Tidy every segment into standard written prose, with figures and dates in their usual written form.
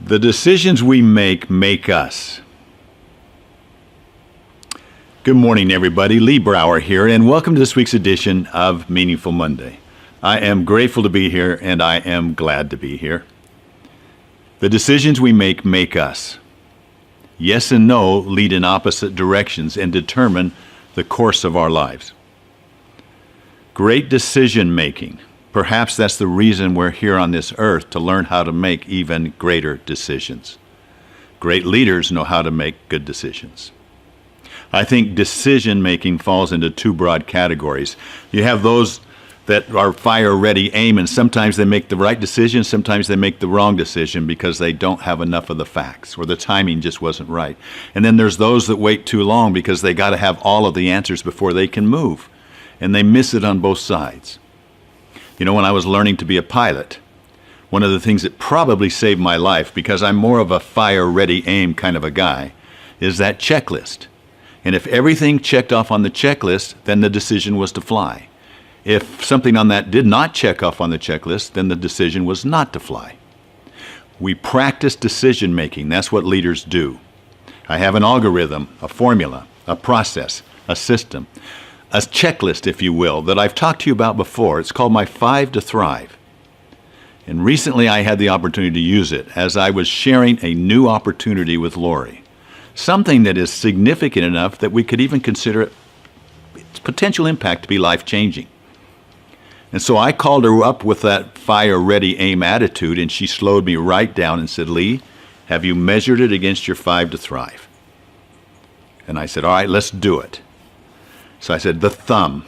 The decisions we make us. Good morning, everybody. Lee Brower here, and welcome to this week's edition of Meaningful Monday. I am grateful to be here, and I am glad to be here. The decisions we make us. Yes and no lead in opposite directions and determine the course of our lives. Great decision making. Perhaps that's the reason we're here on this earth, to learn how to make even greater decisions. Great leaders know how to make good decisions. I think decision making falls into two broad categories. You have those that are fire ready aim, and sometimes they make the right decision, sometimes they make the wrong decision because they don't have enough of the facts or the timing just wasn't right. And then there's those that wait too long because they got to have all of the answers before they can move, and they miss it on both sides. You know, when I was learning to be a pilot, one of the things that probably saved my life, because I'm more of a fire-ready aim kind of a guy, is that checklist. And if everything checked off on the checklist, then the decision was to fly. If something on that did not check off on the checklist, then the decision was not to fly. We practice decision making. That's what leaders do. I have an algorithm, a formula, a process, a system, a checklist, if you will, that I've talked to you about before. It's called my 5 to Thrive. And recently I had the opportunity to use it as I was sharing a new opportunity with Lori. Something that is significant enough that we could even consider its potential impact to be life-changing. And so I called her up with that fire-ready aim attitude, and she slowed me right down and said, "Lee, have you measured it against your 5 to Thrive?" And I said, "All right, let's do it." So I said, the thumb.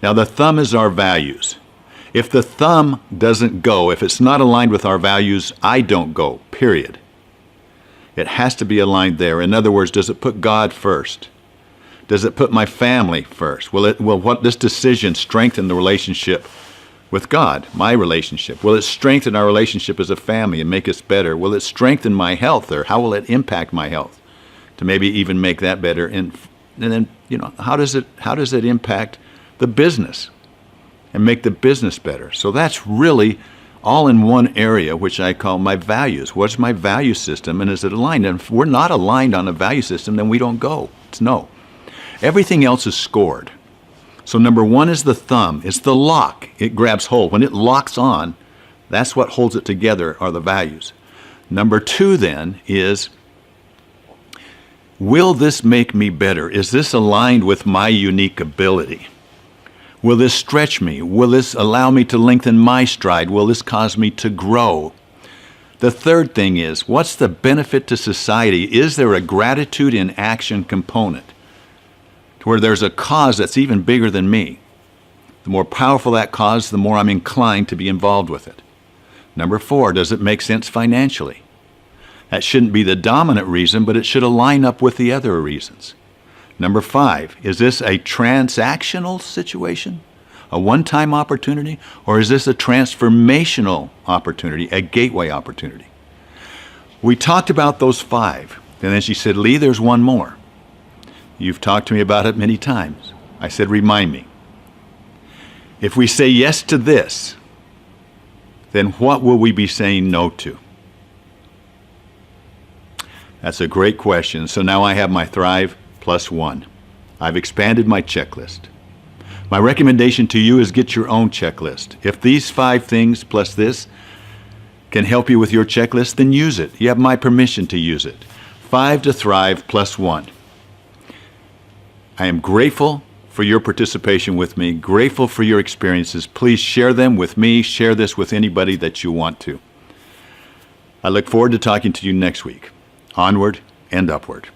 Now the thumb is our values. If the thumb doesn't go, if it's not aligned with our values, I don't go, period. It has to be aligned there. In other words, does it put God first? Does it put my family first? Will what this decision strengthen the relationship with God, my relationship? Will it strengthen our relationship as a family and make us better? Will it strengthen my health, or how will it impact my health to maybe even make that better? And then, you know, how does it impact the business and make the business better? So that's really all in one area, which I call my values. What's my value system, and is it aligned? And if we're not aligned on a value system, then we don't go. It's no. Everything else is scored. So number one is the thumb. It's the lock. It grabs hold. When it locks on, that's what holds it together, are the values. Number two then is, will this make me better? Is this aligned with my unique ability? Will this stretch me? Will this allow me to lengthen my stride? Will this cause me to grow? The third thing is, what's the benefit to society? Is there a gratitude in action component to where there's a cause that's even bigger than me? The more powerful that cause, the more I'm inclined to be involved with it. Number four, does it make sense financially? That shouldn't be the dominant reason, but it should align up with the other reasons. Number five, is this a transactional situation, a one-time opportunity, or is this a transformational opportunity, a gateway opportunity? We talked about those five, and then she said, "Lee, there's one more. You've talked to me about it many times." I said, "Remind me. If we say yes to this, then what will we be saying no to?" That's a great question. So now I have my Thrive plus one. I've expanded my checklist. My recommendation to you is get your own checklist. If these 5 things plus this can help you with your checklist, then use it. You have my permission to use it. 5 to Thrive plus one. I am grateful for your participation with me, grateful for your experiences. Please share them with me. Share this with anybody that you want to. I look forward to talking to you next week. Onward and upward.